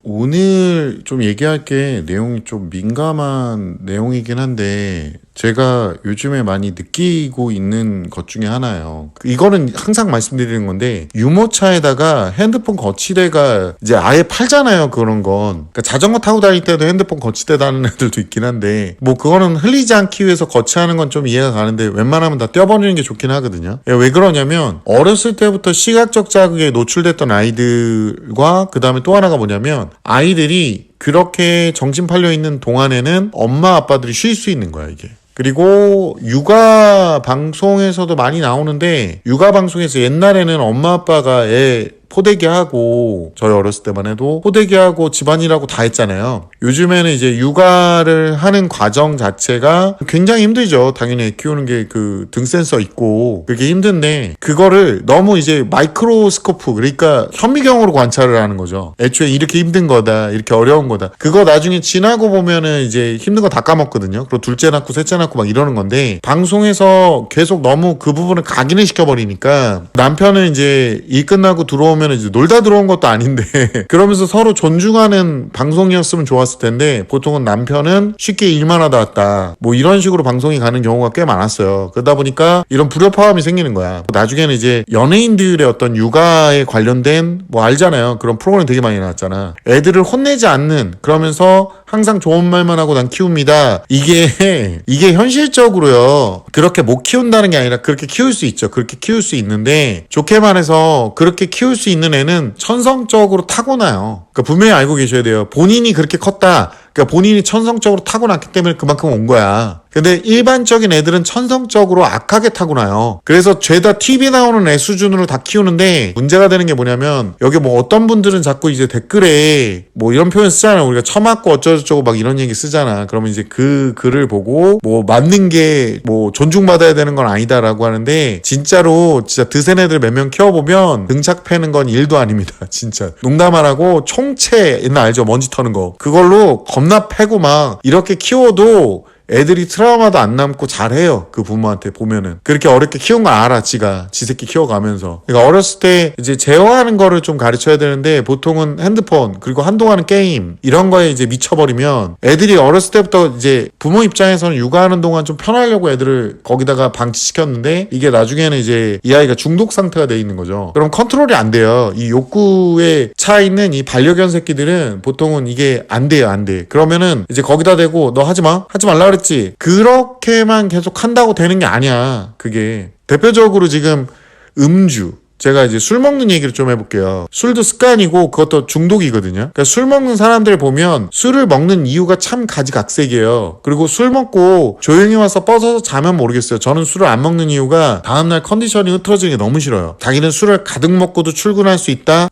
오늘 좀 얘기할 게 내용이 좀 민감한 내용이긴 한데 제가 요즘에 많이 느끼고 있는 것 중에 하나예요. 이거는 항상 말씀드리는 건데 유모차에다가 핸드폰 거치대가 이제 아예 팔잖아요. 그런 건. 그러니까 자전거 타고 다닐 때도 핸드폰 거치대 다는 애들도 있긴 한데 뭐 그거는 흘리지 않기 위해서 거치하는 건 좀 이해가 가는데 웬만하면 다 떼어버리는 게 좋긴 하거든요. 왜 그러냐면 어렸을 때부터 시각적 자극에 노출됐던 아이들과 그 다음에 또 하나가 뭐냐면 아이들이 그렇게 정신 팔려 있는 동안에는 엄마 아빠들이 쉴 수 있는 거야 이게. 그리고 육아 방송에서도 많이 나오는데 육아 방송에서 옛날에는 엄마 아빠가 애 포대기 하고 저희 어렸을 때만 해도 포대기 하고 집안일하고 다 했잖아요. 요즘에는 이제 육아를 하는 과정 자체가 굉장히 힘들죠. 당연히 애 키우는 게 그 등 센서 있고 그게 힘든데 그거를 너무 이제 마이크로스코프 그러니까 현미경으로 관찰을 하는 거죠. 애초에 이렇게 힘든 거다 이렇게 어려운 거다. 그거 나중에 지나고 보면은 이제 힘든 거 다 까먹거든요. 그리고 둘째 낳고 셋째 낳고 막 이러는 건데 방송에서 계속 너무 그 부분을 각인을 시켜버리니까 남편은 이제 일 끝나고 들어오면 이제 놀다 들어온 것도 아닌데 그러면서 서로 존중하는 방송이었으면 좋았을 텐데 보통은 남편은 쉽게 일만 하다 왔다 뭐 이런 식으로 방송이 가는 경우가 꽤 많았어요. 그러다 보니까 이런 불협화음이 생기는 거야. 나중에는 이제 연예인들의 어떤 육아에 관련된 뭐 알잖아요. 그런 프로그램 되게 많이 나왔잖아. 애들을 혼내지 않는 그러면서 항상 좋은 말만 하고 난 키웁니다. 이게 현실적으로요. 그렇게 못 키운다는 게 아니라 그렇게 키울 수 있죠. 그렇게 키울 수 있는데 좋게 말해서 그렇게 키울 수 있는 애는 천성적으로 타고나요. 그러니까 분명히 알고 계셔야 돼요. 본인이 그렇게 컸다. 그러니까 본인이 천성적으로 타고났기 때문에 그만큼 온 거야. 근데 일반적인 애들은 천성적으로 악하게 타고나요. 그래서 죄다 TV 나오는 애 수준으로 다 키우는데 문제가 되는 게 뭐냐면 여기 뭐 어떤 분들은 자꾸 이제 댓글에 뭐 이런 표현 쓰잖아요. 우리가 처맞고 어쩌고저쩌고 막 이런 얘기 쓰잖아. 그러면 이제 그 글을 보고 뭐 맞는 게 뭐 존중받아야 되는 건 아니다라고 하는데 진짜 드센 애들 몇 명 키워보면 등짝 패는 건 일도 아닙니다. 진짜. 농담 안 하고 총채 옛날 알죠? 먼지 터는 거. 그걸로 겁나 패고 막 이렇게 키워도 애들이 트라우마도 안 남고 잘해요. 그 부모한테 보면은. 그렇게 어렵게 키운 거 알아, 지 새끼 키워가면서. 그러니까 어렸을 때 이제 제어하는 거를 좀 가르쳐야 되는데 보통은 핸드폰, 그리고 한동안은 게임, 이런 거에 이제 미쳐버리면 애들이 어렸을 때부터 이제 부모 입장에서는 육아하는 동안 좀 편하려고 애들을 거기다가 방치시켰는데 이게 나중에는 이제 이 아이가 중독 상태가 돼 있는 거죠. 그럼 컨트롤이 안 돼요. 이 욕구에 차 있는 이 반려견 새끼들은 보통은 이게 안 돼요, 안 돼. 그러면은 이제 거기다 대고 너 하지 말라 그랬지. 그렇게만 계속 한다고 되는 게 아니야. 그게 대표적으로 지금 음주, 제가 이제 술 먹는 얘기를 좀 해볼게요. 술도 습관이고 그것도 중독이거든요. 그러니까 술 먹는 사람들 보면 술을 먹는 이유가 참 가지각색이에요. 그리고 술 먹고 조용히 와서 뻗어서 자면 모르겠어요. 저는 술을 안 먹는 이유가 다음날 컨디션이 흐트러지는 게 너무 싫어요. 자기는 술을 가득 먹고도 출근할 수 있다?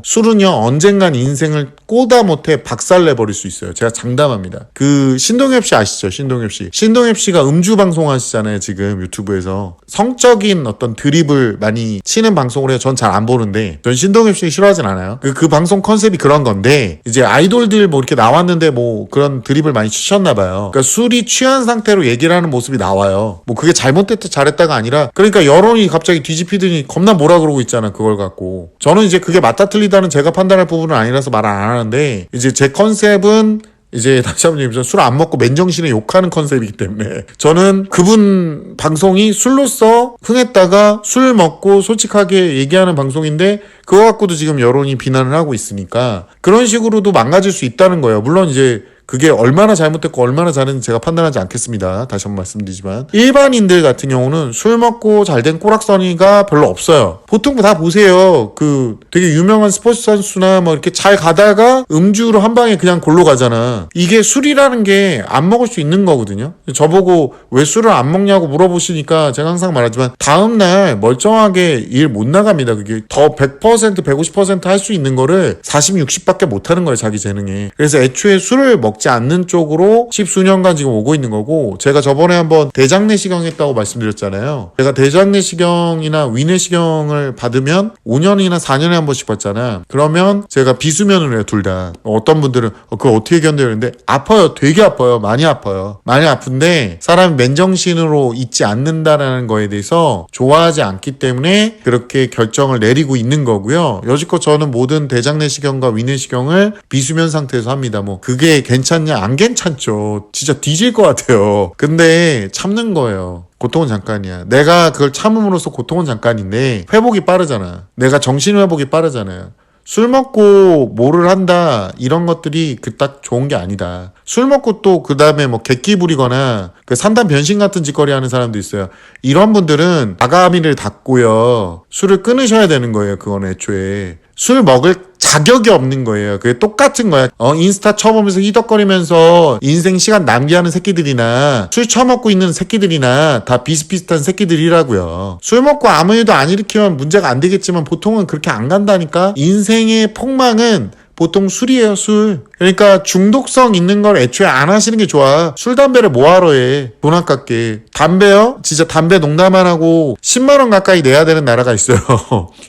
술은요 언젠간 인생을 꼬다 못해 박살내버릴 수 있어요. 제가 장담합니다. 그 신동엽 씨 아시죠? 신동엽 씨가 음주 방송 하시잖아요. 지금 유튜브에서 성적인 어떤 드립을 많이 치는 방송을 해요. 전 잘 안 보는데 전 신동엽 씨 싫어하진 않아요. 그 방송 컨셉이 그런 건데 이제 아이돌들 뭐 이렇게 나왔는데 뭐 그런 드립을 많이 치셨나 봐요. 그러니까 술이 취한 상태로 얘기를 하는 모습이 나와요. 뭐 그게 잘못됐다 잘했다가 아니라 그러니까 여론이 갑자기 뒤집히더니 겁나 뭐라 그러고 있잖아. 그걸 갖고 저는 이제 그게 맞다 틀리다는 제가 판단할 부분은 아니라서 말 안 하는데 이제 제 컨셉은 이제 다시 한번 얘기하면 술 안 먹고 맨정신에 욕하는 컨셉이기 때문에 저는 그분 방송이 술로서 흥했다가 술 먹고 솔직하게 얘기하는 방송인데 그거 갖고도 지금 여론이 비난을 하고 있으니까 그런 식으로도 망가질 수 있다는 거예요. 물론 이제 그게 얼마나 잘못됐고 얼마나 잘했는지 제가 판단하지 않겠습니다. 다시 한번 말씀드리지만 일반인들 같은 경우는 술 먹고 잘된 꼬락서니가 별로 없어요. 보통 다 보세요. 그 되게 유명한 스포츠 선수나 뭐 이렇게 잘 가다가 음주로 한 방에 그냥 골로 가잖아. 이게 술이라는 게 안 먹을 수 있는 거거든요. 저보고 왜 술을 안 먹냐고 물어보시니까 제가 항상 말하지만 다음날 멀쩡하게 일 못 나갑니다. 그게 더 100% 150% 할 수 있는 거를 40, 60밖에 못 하는 거예요. 자기 재능에. 그래서 애초에 술을 먹지 않는 쪽으로 십수년간 지금 오고 있는 거고, 제가 저번에 한번 대장내시경 했다고 말씀드렸잖아요. 제가 대장내시경이나 위내시경을 받으면 5년이나 4년에 한 번씩 받잖아. 그러면 제가 비수면을 해요, 둘 다. 어떤 분들은 그걸 어떻게 견뎌요? 근데 아파요. 되게 아파요. 많이 아파요. 많이 아픈데 사람이 맨정신으로 있지 않는다라는 거에 대해서 좋아하지 않기 때문에 그렇게 결정을 내리고 있는 거고요. 여지껏 저는 모든 대장내시경과 위내시경을 비수면 상태에서 합니다. 뭐 그게 괜찮냐? 안 괜찮죠. 진짜 뒤질 것 같아요. 근데 참는 거예요. 고통은 잠깐이야. 내가 그걸 참음으로써 고통은 잠깐인데 회복이 빠르잖아. 내가 정신 회복이 빠르잖아요. 술 먹고 뭐를 한다 이런 것들이 딱 좋은 게 아니다. 술 먹고 또 그 다음에 뭐 객기 부리거나 그 산단 변신 같은 짓거리 하는 사람도 있어요. 이런 분들은 아가미를 닫고요. 술을 끊으셔야 되는 거예요. 그건 애초에. 술 먹을 자격이 없는 거예요. 그게 똑같은 거야. 인스타 쳐보면서 희덕거리면서 인생 시간 낭비하는 새끼들이나 술 처먹고 있는 새끼들이나 다 비슷비슷한 새끼들이라고요. 술 먹고 아무 일도 안 일으키면 문제가 안 되겠지만 보통은 그렇게 안 간다니까. 인생의 폭망은 보통 술이에요, 술. 그러니까 중독성 있는 걸 애초에 안 하시는 게 좋아. 술, 담배를 뭐하러 해. 돈 아깝게. 담배요? 진짜 담배 농담 안 하고 10만 원 가까이 내야 되는 나라가 있어요.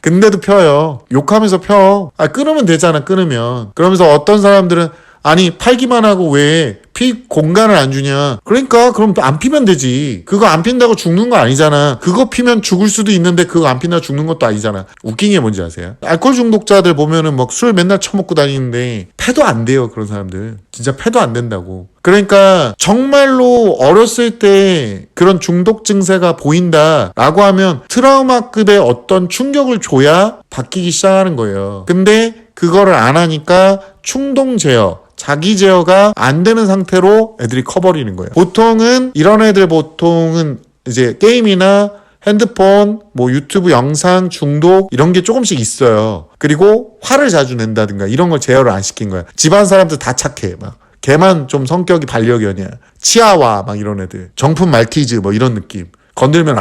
근데도 펴요. 욕하면서 펴. 끊으면 되잖아, 끊으면. 그러면서 어떤 사람들은 아니 팔기만 하고 왜 피 공간을 안 주냐. 그러니까 그럼 안 피면 되지. 그거 안 핀다고 죽는 거 아니잖아. 그거 피면 죽을 수도 있는데 그거 안 핀다고 죽는 것도 아니잖아. 웃긴 게 뭔지 아세요? 알코올 중독자들 보면은 막 술 맨날 처먹고 다니는데 패도 안 돼요. 그런 사람들. 진짜 패도 안 된다고. 그러니까 정말로 어렸을 때 그런 중독 증세가 보인다라고 하면 트라우마급의 어떤 충격을 줘야 바뀌기 시작하는 거예요. 근데 그거를 안 하니까 충동 제어, 자기 제어가 안 되는 상태로 애들이 커버리는 거예요. 보통은 이런 애들 보통은 이제 게임이나 핸드폰, 뭐 유튜브 영상 중독 이런 게 조금씩 있어요. 그리고 화를 자주 낸다든가 이런 걸 제어를 안 시킨 거야. 집안 사람들 다 착해. 막 걔만 좀 성격이 반려견이야. 치아와 막 이런 애들. 정품 말티즈 뭐 이런 느낌. 건들면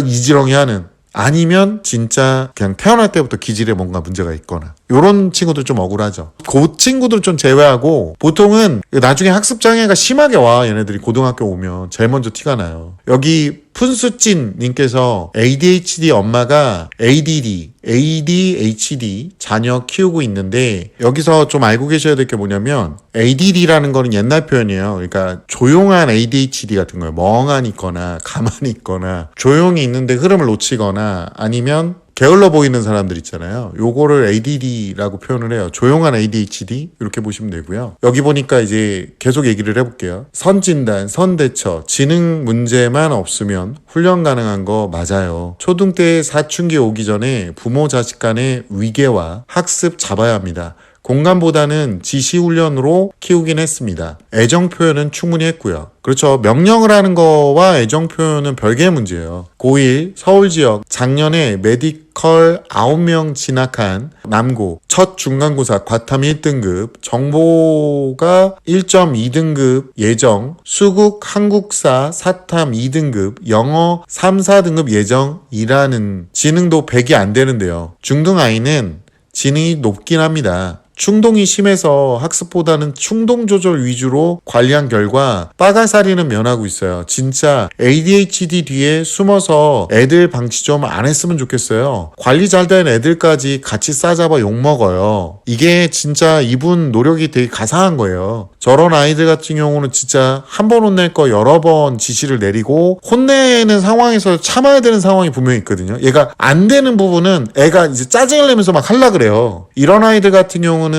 이지렁이 하는. 아니면 진짜 그냥 태어날 때부터 기질에 뭔가 문제가 있거나 요런 친구들 좀 억울하죠. 그 친구들 좀 제외하고 보통은 나중에 학습장애가 심하게 와. 얘네들이 고등학교 오면 제일 먼저 티가 나요. 여기 푼수찐 님께서 ADHD 엄마가 ADHD 자녀 키우고 있는데 여기서 좀 알고 계셔야 될 게 뭐냐면 ADD라는 거는 옛날 표현이에요. 그러니까 조용한 ADHD 같은 거예요. 멍하니 있거나 가만히 있거나 조용히 있는데 흐름을 놓치거나 아니면 게을러 보이는 사람들 있잖아요. 요거를 ADD라고 표현을 해요. 조용한 ADHD 이렇게 보시면 되고요. 여기 보니까 이제 계속 얘기를 해볼게요. 선진단, 선대처, 지능 문제만 없으면 훈련 가능한 거 맞아요. 초등 때 사춘기 오기 전에 부모 자식 간의 위계와 학습 잡아야 합니다. 공감보다는 지시훈련으로 키우긴 했습니다. 애정 표현은 충분히 했고요. 그렇죠. 명령을 하는 거와 애정 표현은 별개의 문제예요. 고1 서울 지역 작년에 메디컬 9명 진학한 남고 첫 중간고사 과탐 1등급, 정보가 1.2등급 예정, 수국 한국사 사탐 2등급, 영어 3, 4등급 예정이라는 지능도 100이 안 되는데요. 중등 아이는 지능이 높긴 합니다. 충동이 심해서 학습보다는 충동 조절 위주로 관리한 결과 빠가사리는 면하고 있어요. 진짜 ADHD 뒤에 숨어서 애들 방치 좀 안 했으면 좋겠어요. 관리 잘 된 애들까지 같이 싸잡아 욕먹어요. 이게 진짜 이분 노력이 되게 가상한 거예요. 저런 아이들 같은 경우는 진짜 한 번 혼낼 거 여러 번 지시를 내리고 혼내는 상황에서 참아야 되는 상황이 분명히 있거든요. 얘가 안 되는 부분은 애가 이제 짜증을 내면서 막 하려 그래요. 이런 아이들 같은 경우는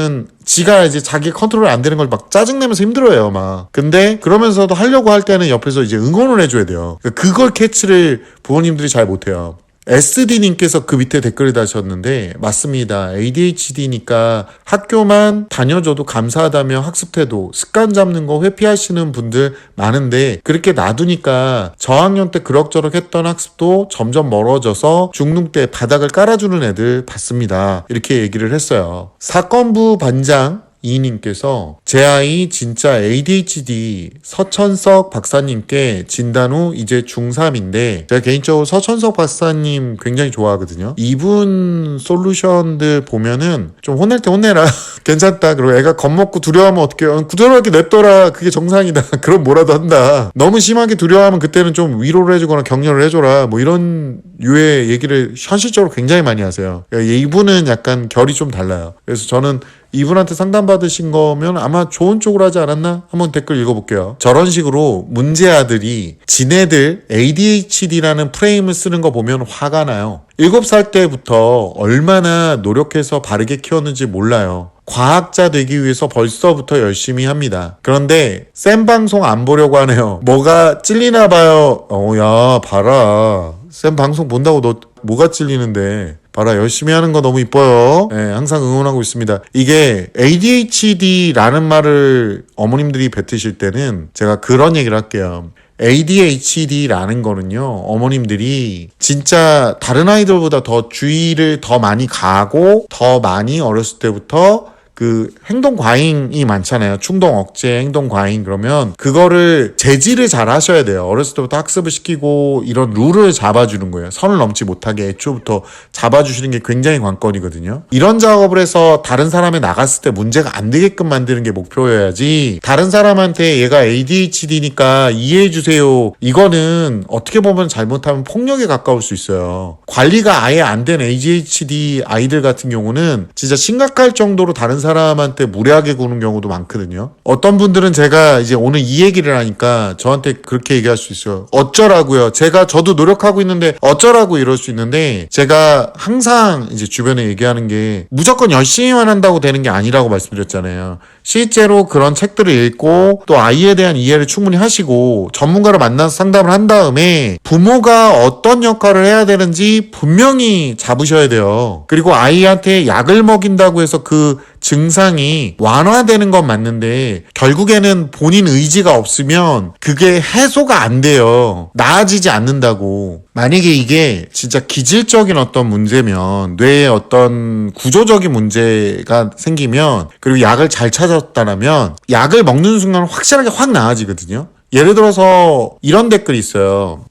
지가 이제 자기 컨트롤 안 되는 걸 막 짜증내면서 힘들어해요, 막. 근데 그러면서도 하려고 할 때는 옆에서 이제 응원을 해줘야 돼요. 그걸 캐치를 부모님들이 잘 못해요. SD님께서 그 밑에 댓글을 다셨는데 맞습니다. ADHD니까 학교만 다녀줘도 감사하다며 학습 태도, 습관 잡는 거 회피하시는 분들 많은데 그렇게 놔두니까 저학년 때 그럭저럭 했던 학습도 점점 멀어져서 중등 때 바닥을 깔아주는 애들 봤습니다. 이렇게 얘기를 했어요. 사건부 반장 이님께서 제 아이 진짜 ADHD 서천석 박사님께 진단 후 이제 중3인데 제가 개인적으로 서천석 박사님 굉장히 좋아하거든요. 이분 솔루션들 보면은 좀 혼낼 때 혼내라. 괜찮다. 그리고 애가 겁먹고 두려워하면 어떡해요. 두려워하게 냅둬라. 그게 정상이다. 그럼 뭐라도 한다. 너무 심하게 두려워하면 그때는 좀 위로를 해주거나 격려를 해줘라. 뭐 이런 유의 얘기를 현실적으로 굉장히 많이 하세요. 그러니까 이분은 약간 결이 좀 달라요. 그래서 저는 이분한테 상담받으신 거면 아마 좋은 쪽으로 하지 않았나? 한번 댓글 읽어볼게요. 저런 식으로 문제아들이 지네들 ADHD라는 프레임을 쓰는 거 보면 화가 나요. 7살 때부터 얼마나 노력해서 바르게 키웠는지 몰라요. 과학자 되기 위해서 벌써부터 열심히 합니다. 그런데 쌤 방송 안 보려고 하네요. 뭐가 찔리나 봐요. 야 봐라. 쌤 방송 본다고 너 뭐가 찔리는데. 봐라 열심히 하는 거 너무 이뻐요. 네, 항상 응원하고 있습니다. 이게 ADHD라는 말을 어머님들이 뱉으실 때는 제가 그런 얘기를 할게요. ADHD라는 거는요, 어머님들이 진짜 다른 아이들보다 더 주의를 더 많이 가하고 더 많이 어렸을 때부터 그 행동 과잉이 많잖아요. 충동 억제, 행동 과잉. 그러면 그거를 제지를 잘 하셔야 돼요. 어렸을 때부터 학습을 시키고 이런 룰을 잡아주는 거예요. 선을 넘지 못하게 애초부터 잡아주시는 게 굉장히 관건이거든요. 이런 작업을 해서 다른 사람이 나갔을 때 문제가 안 되게끔 만드는 게 목표여야지, 다른 사람한테 얘가 ADHD니까 이해해주세요, 이거는 어떻게 보면 잘못하면 폭력에 가까울 수 있어요. 관리가 아예 안 된 ADHD 아이들 같은 경우는 진짜 심각할 정도로 다른 사람한테 무례하게 구는 경우도 많거든요. 어떤 분들은 제가 이제 오늘 이 얘기를 하니까 저한테 그렇게 얘기할 수 있어요. 어쩌라고요? 저도 노력하고 있는데 어쩌라고 이럴 수 있는데, 제가 항상 이제 주변에 얘기하는 게 무조건 열심히만 한다고 되는 게 아니라고 말씀드렸잖아요. 실제로 그런 책들을 읽고 또 아이에 대한 이해를 충분히 하시고 전문가를 만나서 상담을 한 다음에 부모가 어떤 역할을 해야 되는지 분명히 잡으셔야 돼요. 그리고 아이한테 약을 먹인다고 해서 그 증상이 완화되는 건 맞는데 결국에는 본인 의지가 없으면 그게 해소가 안 돼요. 나아지지 않는다고. 만약에 이게 진짜 기질적인 어떤 문제면, 뇌에 어떤 구조적인 문제가 생기면, 그리고 약을 잘 찾았다면 약을 먹는 순간 확실하게 확 나아지거든요. 예를 들어서 이런 댓글이 있어요.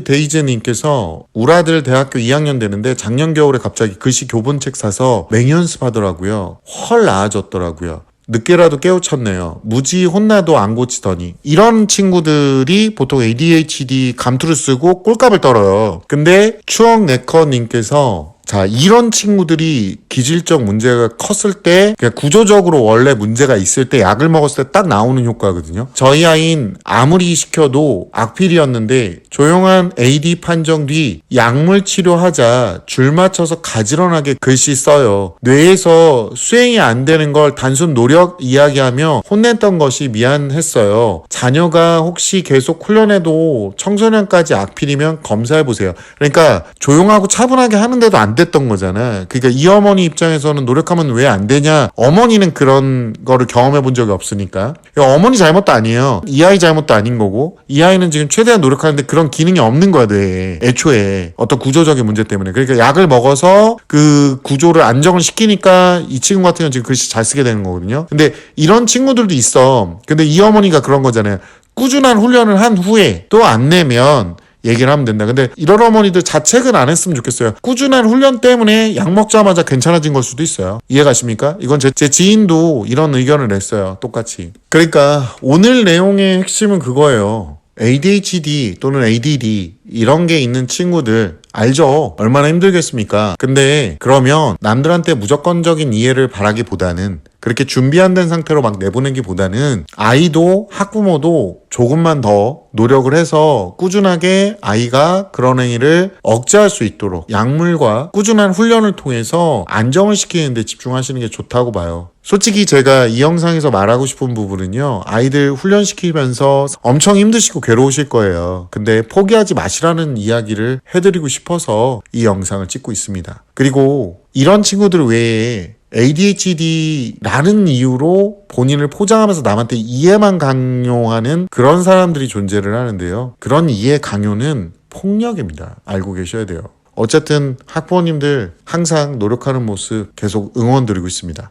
데이즈님께서 우리 아들 대학교 2학년 되는데 작년 겨울에 갑자기 글씨 교본책 사서 맹연습하더라고요. 헐 나아졌더라고요. 늦게라도 깨우쳤네요. 무지 혼나도 안 고치더니. 이런 친구들이 보통 ADHD 감투를 쓰고 꼴값을 떨어요. 근데 추억네커님께서 자, 이런 친구들이 기질적 문제가 컸을 때, 그냥 구조적으로 원래 문제가 있을 때 약을 먹었을 때 딱 나오는 효과거든요. 저희 아이는 아무리 시켜도 악필이었는데 조용한 AD 판정 뒤 약물 치료하자 줄 맞춰서 가지런하게 글씨 써요. 뇌에서 수행이 안 되는 걸 단순 노력 이야기하며 혼냈던 것이 미안했어요. 자녀가 혹시 계속 훈련해도 청소년까지 악필이면 검사해보세요. 그러니까 조용하고 차분하게 하는데도 안 됐던 거잖아. 그러니까 이 어머니 입장에서는 노력하면 왜 안 되냐? 어머니는 그런 거를 경험해 본 적이 없으니까. 어머니 잘못도 아니에요. 이 아이 잘못도 아닌 거고, 이 아이는 지금 최대한 노력하는데 그런 기능이 없는 거야, 뇌에. 애초에 어떤 구조적인 문제 때문에. 그러니까 약을 먹어서 그 구조를 안정을 시키니까 이 친구 같은 경우는 지금 글씨 잘 쓰게 되는 거거든요. 근데 이런 친구들도 있어. 근데 이 어머니가 그런 거잖아요. 꾸준한 훈련을 한 후에 또 안 내면 얘기를 하면 된다. 근데 이런 어머니들 자책은 안 했으면 좋겠어요. 꾸준한 훈련 때문에 약 먹자마자 괜찮아진 걸 수도 있어요. 이해가십니까? 이건 제 지인도 이런 의견을 냈어요. 똑같이. 그러니까 오늘 내용의 핵심은 그거예요. ADHD 또는 ADD 이런 게 있는 친구들 알죠? 얼마나 힘들겠습니까? 근데 그러면 남들한테 무조건적인 이해를 바라기보다는, 그렇게 준비 안 된 상태로 막 내보내기보다는 아이도 학부모도 조금만 더 노력을 해서 꾸준하게 아이가 그런 행위를 억제할 수 있도록 약물과 꾸준한 훈련을 통해서 안정을 시키는 데 집중하시는 게 좋다고 봐요. 솔직히 제가 이 영상에서 말하고 싶은 부분은요, 아이들 훈련시키면서 엄청 힘드시고 괴로우실 거예요. 근데 포기하지 마시라는 이야기를 해드리고 싶어서 이 영상을 찍고 있습니다. 그리고 이런 친구들 외에 ADHD라는 이유로 본인을 포장하면서 남한테 이해만 강요하는 그런 사람들이 존재를 하는데요. 그런 이해 강요는 폭력입니다. 알고 계셔야 돼요. 어쨌든 학부모님들 항상 노력하는 모습 계속 응원드리고 있습니다.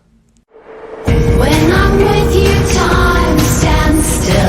When I'm with you, time stands still.